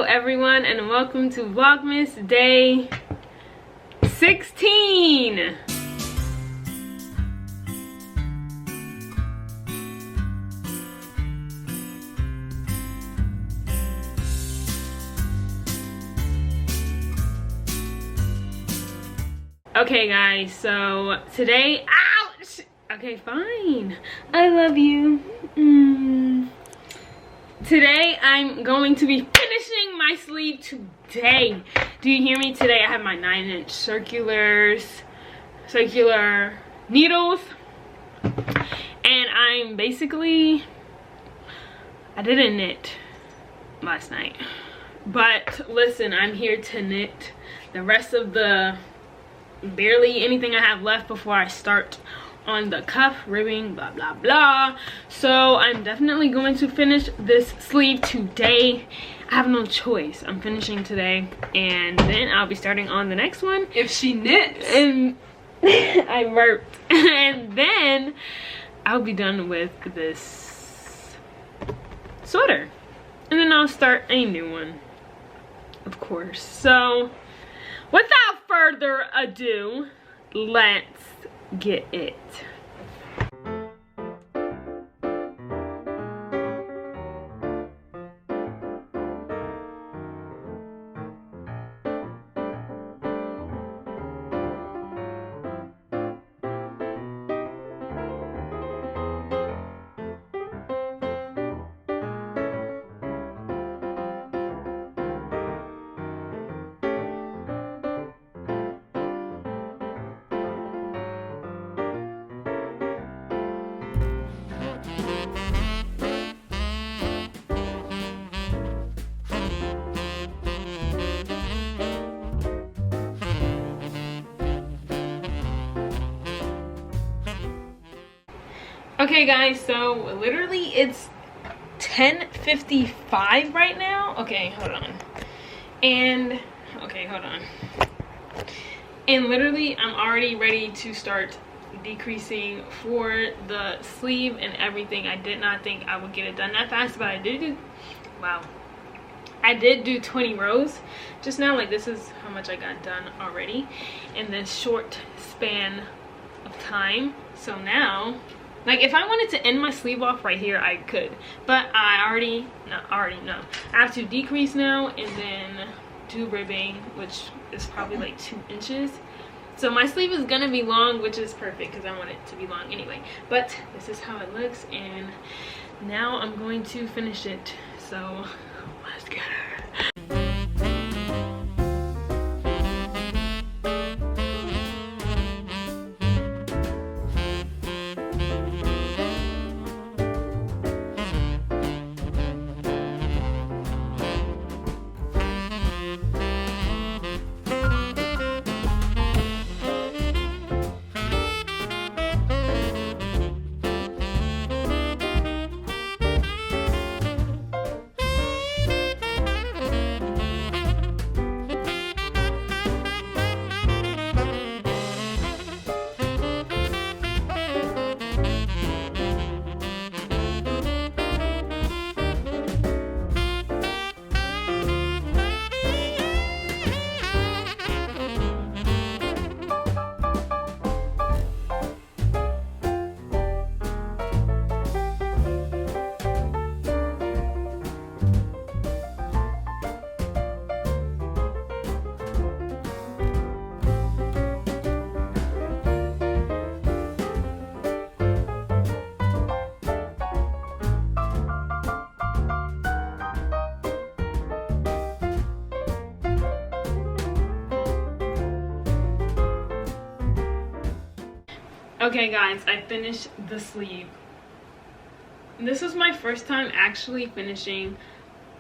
everyone, and welcome to Vlogmas Day 16. Okay guys, so today, ouch! Okay, fine. I love you. Today I'm going to be finishing my sleeve today. Do you hear me? Today I have my 9-inch circular needles, and I'm basically, I didn't knit last night, but listen, I'm here to knit the rest of the barely anything I have left before I start on the cuff ribbing, blah blah blah. So I'm definitely going to finish this sleeve today. I have no choice. I'm finishing today, and then I'll be starting on the next one if she knits. And I burped. And then I'll be done with this sweater, and then I'll start a new one, of course. So without further ado, let's get it. Okay guys, so literally it's 10:55 right now. Okay, hold on. And literally I'm already ready to start decreasing for the sleeve and everything. I did not think I would get it done that fast, but I did do 20 rows just now. Like, this is how much I got done already in this short span of time. So now, like, if I wanted to end my sleeve off right here, I could, but I already know. I have to decrease now and then do ribbing, which is probably like 2 inches. So my sleeve is gonna be long, which is perfect because I want it to be long anyway. But this is how it looks, and now I'm going to finish it. So let's get it. Okay guys, I finished the sleeve. This was my first time actually finishing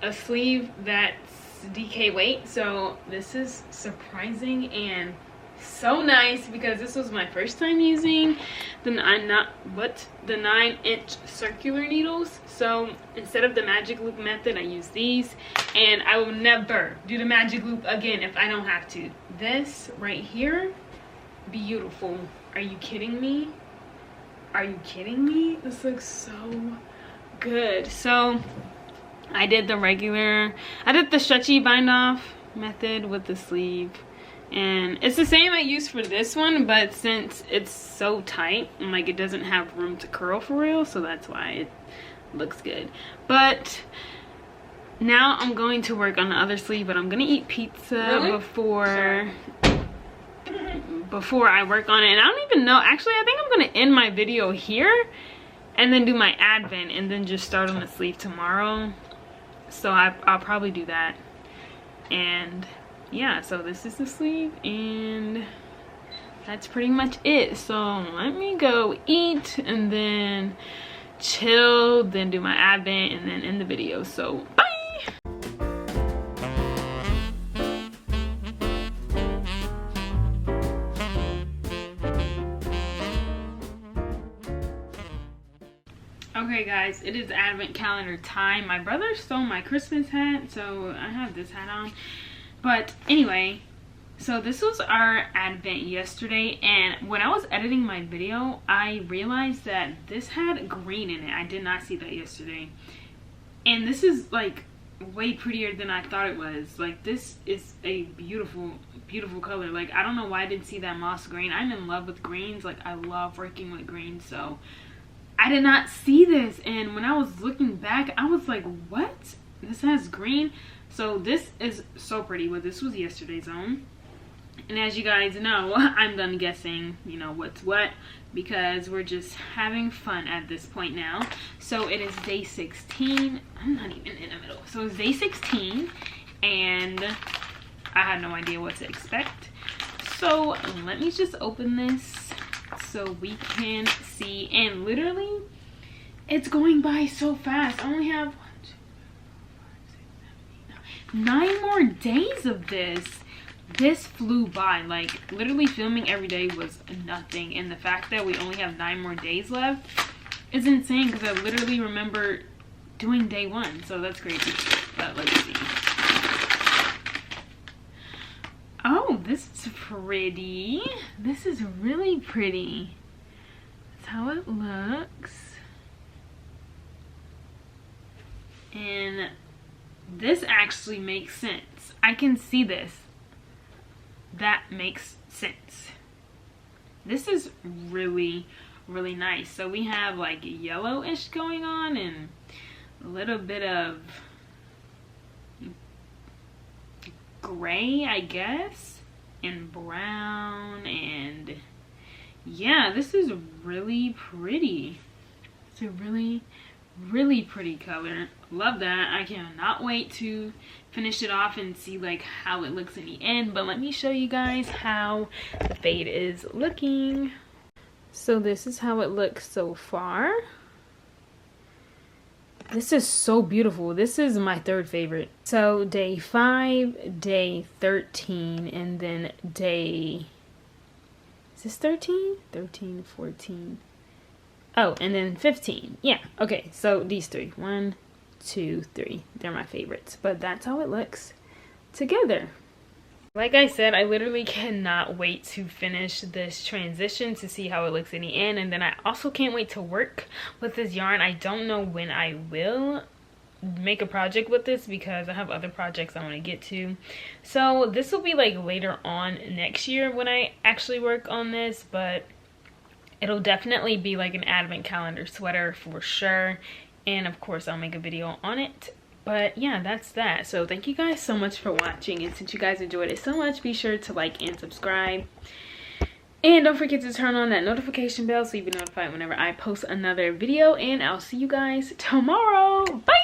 a sleeve that's DK weight, so this is surprising and so nice because this was my first time using the 9-inch circular needles. So instead of the magic loop method, I use these, and I will never do the magic loop again if I don't have to. This right here, beautiful. Are you kidding me? Are you kidding me? This looks so good. So I did the stretchy bind off method with the sleeve, and it's the same I used for this one, but since it's so tight and like it doesn't have room to curl for real, so that's why it looks good. But now I'm going to work on the other sleeve, but I'm gonna eat pizza before I work on it. And I don't even know, actually I think I'm gonna end my video here and then do my advent and then just start on the sleeve tomorrow. So I'll probably do that. And yeah, so this is the sleeve and that's pretty much it. So let me go eat and then chill, then do my advent and then end the video. So bye. Okay guys, it is advent calendar time. My brother stole my Christmas hat, so I have this hat on. But anyway, so this was our advent yesterday, and when I was editing my video, I realized that this had green in it. I did not see that yesterday. And this is like way prettier than I thought it was. Like, this is a beautiful, beautiful color. Like, I don't know why I didn't see that moss green. I'm in love with greens. Like, I love working with greens, so I did not see this. And when I was looking back, I was like, what? This has green? So this is so pretty. Well, this was yesterday's own. And as you guys know, I'm done guessing, you know, what's what, because we're just having fun at this point now. So it is day 16. I'm not even in the middle. So it's day 16, and I had no idea what to expect. So let me just open this so we can see. And literally, it's going by so fast. I only have 9 more days of this. This flew by. Like, literally filming every day was nothing, and the fact that we only have 9 more days left is insane, because I literally remember doing day 1, so that's crazy. But let's see. Oh, this is pretty. This is really pretty. That's how it looks. And this actually makes sense. I can see this. That makes sense. This is really, really nice. So we have like yellowish going on and a little bit of gray, I guess, and brown, and yeah, this is really pretty. It's a really, really pretty color. Love that. I cannot wait to finish it off and see like how it looks in the end. But let me show you guys how the fade is looking. So this is how it looks so far. This is so beautiful. This is my 3rd favorite. So day 5, day 13, and then day, is this 13? 13, 14. Oh, and then 15. Yeah, okay, so these 3. 1, 2, 3. They're my favorites. But that's how it looks together. Like I said, I literally cannot wait to finish this transition to see how it looks in the end. And then I also can't wait to work with this yarn. I don't know when I will make a project with this, because I have other projects I want to get to. So this will be like later on next year when I actually work on this, but it'll definitely be like an advent calendar sweater for sure. And of course I'll make a video on it. But yeah, that's that. So thank you guys so much for watching, and since you guys enjoyed it so much, be sure to like and subscribe, and don't forget to turn on that notification bell so you'll be notified whenever I post another video. And I'll see you guys tomorrow. Bye.